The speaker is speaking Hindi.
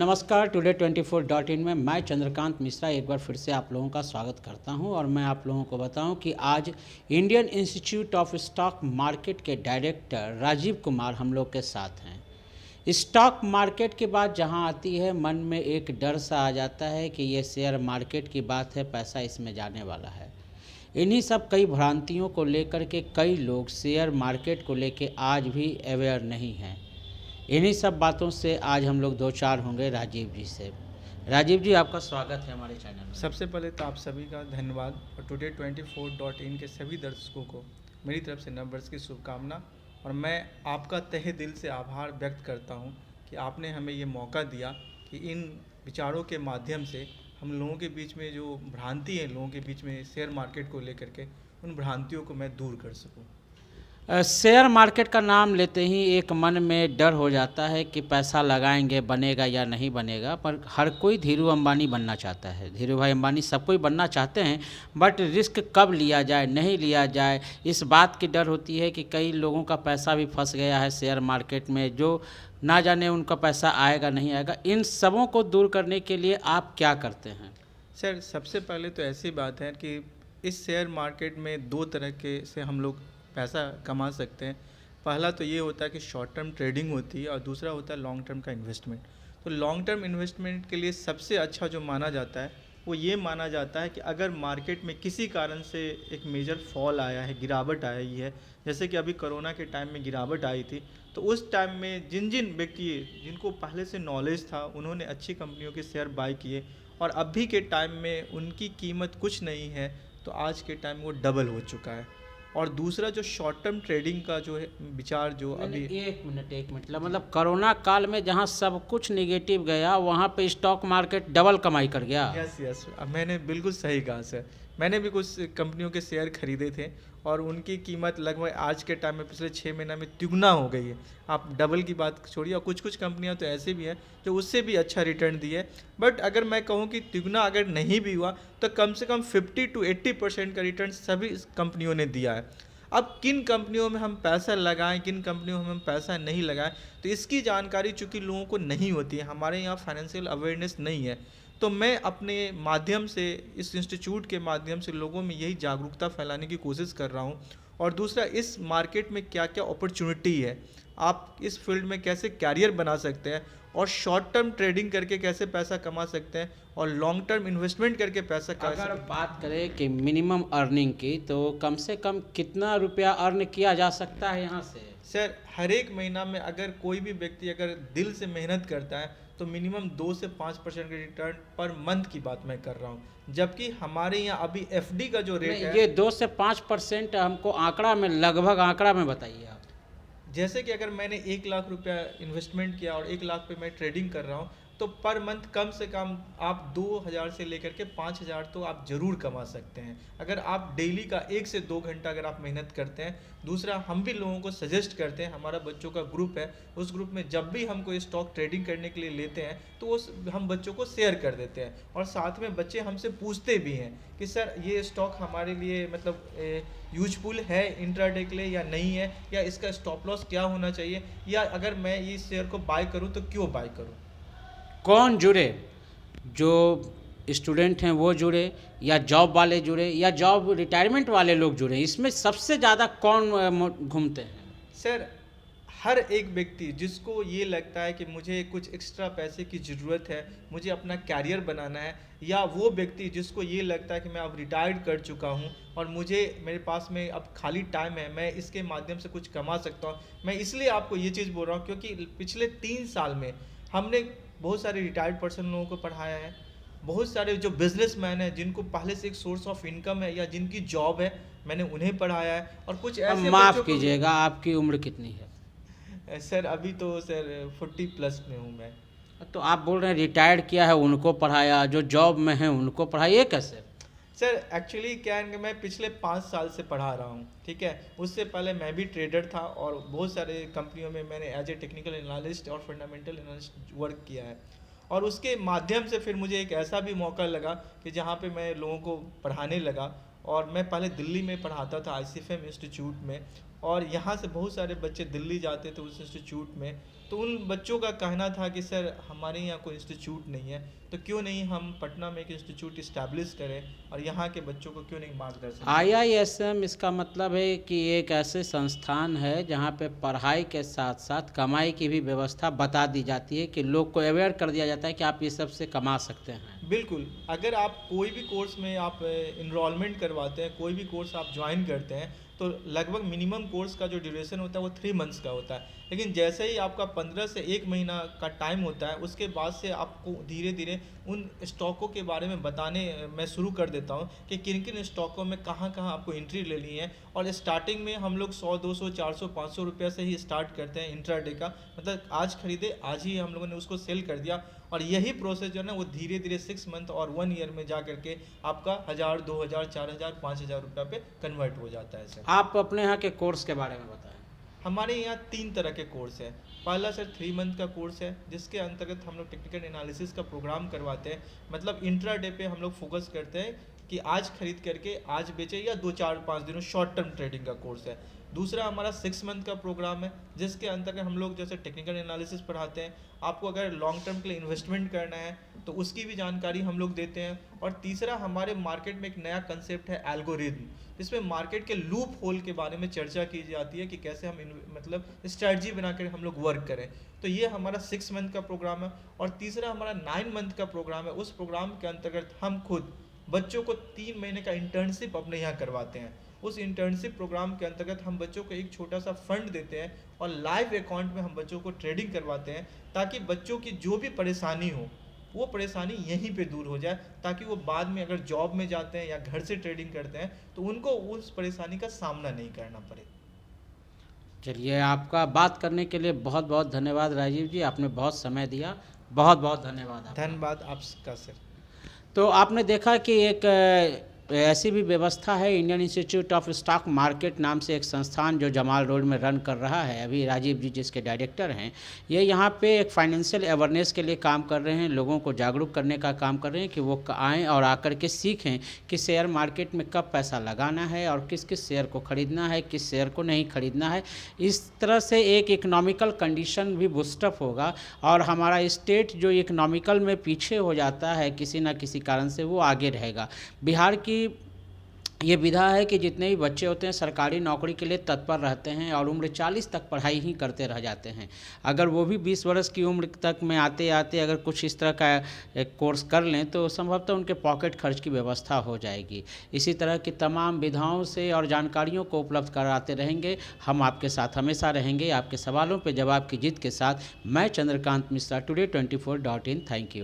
नमस्कार, टुडे24.in में मैं चंद्रकांत मिश्रा एक बार फिर से आप लोगों का स्वागत करता हूं और मैं आप लोगों को बताऊं कि आज Indian institute of stock market के डायरेक्टर राजीव कुमार हम लोग के साथ हैं। स्टॉक मार्केट की बात जहां आती है, मन में एक डर सा आ जाता है कि ये शेयर मार्केट की बात है, पैसा इसमें जाने वाला है। इन्हीं सब कई भ्रांतियों को लेकर के कई लोग शेयर मार्केट को लेकर आज भी अवेयर नहीं हैं। इन्हीं सब बातों से आज हम लोग दो चार होंगे राजीव जी से। राजीव जी, आपका स्वागत है हमारे चैनल में। सबसे पहले तो आप सभी का धन्यवाद और टुडे24.in के सभी दर्शकों को मेरी तरफ से नववर्ष की शुभकामना। और मैं आपका तहे दिल से आभार व्यक्त करता हूं कि आपने हमें ये मौका दिया कि इन विचारों के माध्यम से हम लोगों के बीच में जो भ्रांति है लोगों के बीच में शेयर मार्केट को लेकर के, उन भ्रांतियों को मैं दूर कर सकूँ। शेयर मार्केट का नाम लेते ही एक मन में डर हो जाता है कि पैसा लगाएंगे बनेगा या नहीं बनेगा, पर हर कोई धीरू अंबानी बनना चाहता है। धीरू भाई अंबानी सब कोई बनना चाहते हैं, बट रिस्क कब लिया जाए नहीं लिया जाए, इस बात की डर होती है कि कई लोगों का पैसा भी फंस गया है शेयर मार्केट में, जो ना जाने उनका पैसा आएगा नहीं आएगा। इन सबों को दूर करने के लिए आप क्या करते हैं? सर, सबसे पहले तो ऐसी बात है कि इस शेयर मार्केट में दो तरह के से हम लोग पैसा कमा सकते हैं। पहला तो ये होता है कि शॉर्ट टर्म ट्रेडिंग होती है और दूसरा होता है लॉन्ग टर्म का इन्वेस्टमेंट। तो लॉन्ग टर्म इन्वेस्टमेंट के लिए सबसे अच्छा जो माना जाता है वो ये माना जाता है कि अगर मार्केट में किसी कारण से एक मेजर फॉल आया है, गिरावट आई है, जैसे कि अभी कोरोना के टाइम में गिरावट आई थी, तो उस टाइम में जिन जिन व्यक्ति जिनको पहले से नॉलेज था उन्होंने अच्छी कंपनियों के शेयर बाय किए और अभी के टाइम में उनकी कीमत कुछ नहीं है, तो आज के टाइम वो डबल हो चुका है। और दूसरा जो शॉर्ट टर्म ट्रेडिंग का जो है विचार जो अभी एक मिनट मतलब कोरोना काल में जहां सब कुछ निगेटिव गया वहां पे स्टॉक मार्केट डबल कमाई कर गया। यस, मैंने बिल्कुल सही कहा सर। मैंने भी कुछ कंपनियों के शेयर खरीदे थे और उनकी कीमत लगभग आज के टाइम में पिछले 6 महीना में तिगुना हो गई है। आप डबल की बात छोड़िए, और कुछ कुछ कंपनियां तो ऐसे भी हैं जो उससे भी अच्छा रिटर्न दी है। बट अगर मैं कहूं कि तिगुना अगर नहीं भी हुआ तो कम से कम 50 to 80% का रिटर्न सभी कंपनियों ने दिया है। अब किन कंपनियों में हम पैसा लगाएं, किन कंपनियों में हम पैसा नहीं लगाएं, तो इसकी जानकारी चूँकि लोगों को नहीं होती है, हमारे यहाँ फाइनेंशियल अवेयरनेस नहीं है। तो मैं अपने माध्यम से, इस इंस्टीट्यूट के माध्यम से लोगों में यही जागरूकता फैलाने की कोशिश कर रहा हूँ। और दूसरा, इस मार्केट में क्या क्या अपॉर्चुनिटी है, आप इस फील्ड में कैसे कैरियर बना सकते हैं और शॉर्ट टर्म ट्रेडिंग करके कैसे पैसा कमा सकते हैं और लॉन्ग टर्म इन्वेस्टमेंट करके पैसा अगर बात करें कि मिनिमम अर्निंग की, तो कम से कम कितना रुपया अर्न किया जा सकता है यहाँ से? सर, हर एक महीना में अगर कोई भी व्यक्ति अगर दिल से मेहनत करता है तो मिनिमम 2 से 5% के रिटर्न पर मंथ की बात मैं कर रहा हूँ। जबकि हमारे यहाँ अभी एफडी का जो रेट है, ये 2 से 5% हमको आंकड़ा में, लगभग आंकड़ा में बताइए आप। जैसे कि अगर मैंने 1 लाख रुपया इन्वेस्टमेंट किया और 1 लाख पे मैं ट्रेडिंग कर रहा हूँ, तो पर मंथ कम से कम आप 2000 से लेकर के 5000 तो आप ज़रूर कमा सकते हैं, अगर आप डेली का 1 से 2 घंटा अगर आप मेहनत करते हैं। दूसरा, हम भी लोगों को सजेस्ट करते हैं, हमारा बच्चों का ग्रुप है, उस ग्रुप में जब भी हमको स्टॉक ट्रेडिंग करने के लिए लेते हैं तो वो हम बच्चों को शेयर कर देते हैं। और साथ में बच्चे हमसे पूछते भी हैं कि सर ये स्टॉक हमारे लिए मतलब यूजफुल है इंट्राडे के लिए या नहीं है, या इसका स्टॉप लॉस क्या होना चाहिए, या अगर मैं इस शेयर को बाय करूं तो क्यों बाय करूं। कौन जुड़े? जो स्टूडेंट हैं वो जुड़े, या जॉब वाले जुड़े, या जॉब रिटायरमेंट वाले लोग जुड़े? इसमें सबसे ज़्यादा कौन घूमते हैं? सर, हर एक व्यक्ति जिसको ये लगता है कि मुझे कुछ एक्स्ट्रा पैसे की ज़रूरत है, मुझे अपना कैरियर बनाना है, या वो व्यक्ति जिसको ये लगता है कि मैं अब रिटायर्ड कर चुका हूँ और मेरे पास में अब खाली टाइम है, मैं इसके माध्यम से कुछ कमा सकता हूँ। मैं इसलिए आपको ये चीज़ बोल रहा हूँ क्योंकि पिछले 3 साल में हमने बहुत सारे रिटायर्ड पर्सन लोगों को पढ़ाया है, बहुत सारे जो बिजनेसमैन हैं जिनको पहले से एक सोर्स ऑफ इनकम है या जिनकी जॉब है, मैंने उन्हें पढ़ाया है। और कुछ ऐसे माफ़ कीजिएगा, आपकी उम्र कितनी है? सर, अभी तो सर 40+ में हूँ मैं। तो आप बोल रहे हैं रिटायर्ड किया है उनको पढ़ाया, जो जॉब में है उनको पढ़ाया, ये कैसे? सर, एक्चुअली क्या है कि मैं पिछले 5 साल से पढ़ा रहा हूँ, ठीक है। उससे पहले मैं भी ट्रेडर था और बहुत सारे कंपनियों में मैंने एज ए टेक्निकल एनालिस्ट और फंडामेंटल एनालिस्ट वर्क किया है। और उसके माध्यम से फिर मुझे एक ऐसा भी मौका लगा कि जहाँ पे मैं लोगों को पढ़ाने लगा। और मैं पहले दिल्ली में पढ़ाता था ICFM इंस्टीट्यूट में, और यहाँ से बहुत सारे बच्चे दिल्ली जाते थे उस इंस्टीट्यूट में। तो उन बच्चों का कहना था कि सर हमारे यहाँ कोई इंस्टीट्यूट नहीं है, तो क्यों नहीं हम पटना में एक इंस्टीट्यूट इस्टेब्लिश करें और यहाँ के बच्चों को क्यों नहीं मार्गदर्शन करें। IISM इसका मतलब है कि एक ऐसे संस्थान है जहाँ पे पढ़ाई के साथ साथ कमाई की भी व्यवस्था बता दी जाती है, कि लोग को अवेयर कर दिया जाता है कि आप ये सब से कमा सकते हैं। बिल्कुल, अगर आप कोई भी कोर्स में आप इनरोलमेंट करवाते हैं, कोई भी कोर्स आप ज्वाइन करते हैं, तो लगभग मिनिमम कोर्स का जो ड्यूरेशन होता है वो 3 मंथ्स का होता है। लेकिन जैसे ही आपका 15 से 1 महीना का टाइम होता है, उसके बाद से आपको धीरे धीरे उन स्टॉकों के बारे में बताने मैं शुरू कर देता हूँ कि किन किन स्टॉकों में कहाँ कहाँ आपको एंट्री लेनी है। और स्टार्टिंग में हम लोग 100 200 400 500 रुपये से ही स्टार्ट करते हैं इंट्राडे का, मतलब आज खरीदे आज ही हम लोगों ने उसको सेल कर दिया। और यही प्रोसेस जो है ना वो धीरे धीरे 6 मंथ और 1 ईयर में जा करके आपका 1000 2000 4000 5000 रुपये पे कन्वर्ट हो जाता है सर। आप अपने यहाँ के कोर्स के बारे में बताएं। हमारे यहाँ 3 तरह के कोर्स हैं। पहला सर 3 मंथ का कोर्स है, जिसके अंतर्गत हम लोग टेक्निकल एनालिसिस का प्रोग्राम करवाते हैं। मतलब इंट्राडे पे हम लोग फोकस करते हैं कि आज खरीद करके आज बेचे, या 2 4 5 दिनों शॉर्ट टर्म ट्रेडिंग का कोर्स है। दूसरा हमारा 6 मंथ का प्रोग्राम है, जिसके अंतर्गत हम लोग जैसे टेक्निकल एनालिसिस पढ़ाते हैं। आपको अगर लॉन्ग टर्म के लिए इन्वेस्टमेंट करना है तो उसकी भी जानकारी हम लोग देते हैं। और तीसरा हमारे मार्केट में एक नया कंसेप्ट है एल्गोरिथम, जिसमें मार्केट के लूप होल के बारे में चर्चा की जाती है कि कैसे हम मतलब स्ट्रैटेजी बनाकर हम लोग वर्क करें। तो ये हमारा 6 मंथ का प्रोग्राम है। और तीसरा हमारा 9 मंथ का प्रोग्राम है। उस प्रोग्राम के अंतर्गत हम खुद बच्चों को 3 महीने का इंटर्नशिप अपने यहाँ करवाते हैं। उस इंटर्नशिप प्रोग्राम के अंतर्गत हम बच्चों को एक छोटा सा फंड देते हैं और लाइव अकाउंट में हम बच्चों को ट्रेडिंग करवाते हैं, ताकि बच्चों की जो भी परेशानी हो वो परेशानी यहीं पे दूर हो जाए, ताकि वो बाद में अगर जॉब में जाते हैं या घर से ट्रेडिंग करते हैं तो उनको उस परेशानी का सामना नहीं करना पड़े। चलिए, आपका बात करने के लिए बहुत बहुत धन्यवाद राजीव जी, आपने बहुत समय दिया, बहुत बहुत धन्यवाद आपका। धन्यवाद आपका सर। तो आपने देखा कि एक ऐसी भी व्यवस्था है, Indian institute of stock market नाम से एक संस्थान जो जमाल रोड में रन कर रहा है, अभी राजीव जी जिसके डायरेक्टर हैं, ये यहाँ पे एक फाइनेंशियल अवेयरनेस के लिए काम कर रहे हैं, लोगों को जागरूक करने का काम कर रहे हैं कि वो आएँ और आकर के सीखें कि शेयर मार्केट में कब पैसा लगाना है और किस किस शेयर को ख़रीदना है, किस शेयर को नहीं ख़रीदना है। इस तरह से एक इकोनॉमिकल कंडीशन भी बूस्टअप होगा और हमारा स्टेट जो इकोनॉमिकल में पीछे हो जाता है किसी न किसी कारण से, वो आगे रहेगा। बिहार की ये विधा है कि जितने भी बच्चे होते हैं सरकारी नौकरी के लिए तत्पर रहते हैं और उम्र 40 तक पढ़ाई ही करते रह जाते हैं। अगर वो भी 20 वर्ष की उम्र तक में आते आते अगर कुछ इस तरह का एक कोर्स कर लें तो संभवतः उनके पॉकेट खर्च की व्यवस्था हो जाएगी। इसी तरह की तमाम विधाओं से और जानकारियों को उपलब्ध कराते रहेंगे। हम आपके साथ हमेशा रहेंगे। आपके सवालों पर जवाब की जिद के साथ मैं Chandrakant Mishra, today24.in। Thank you.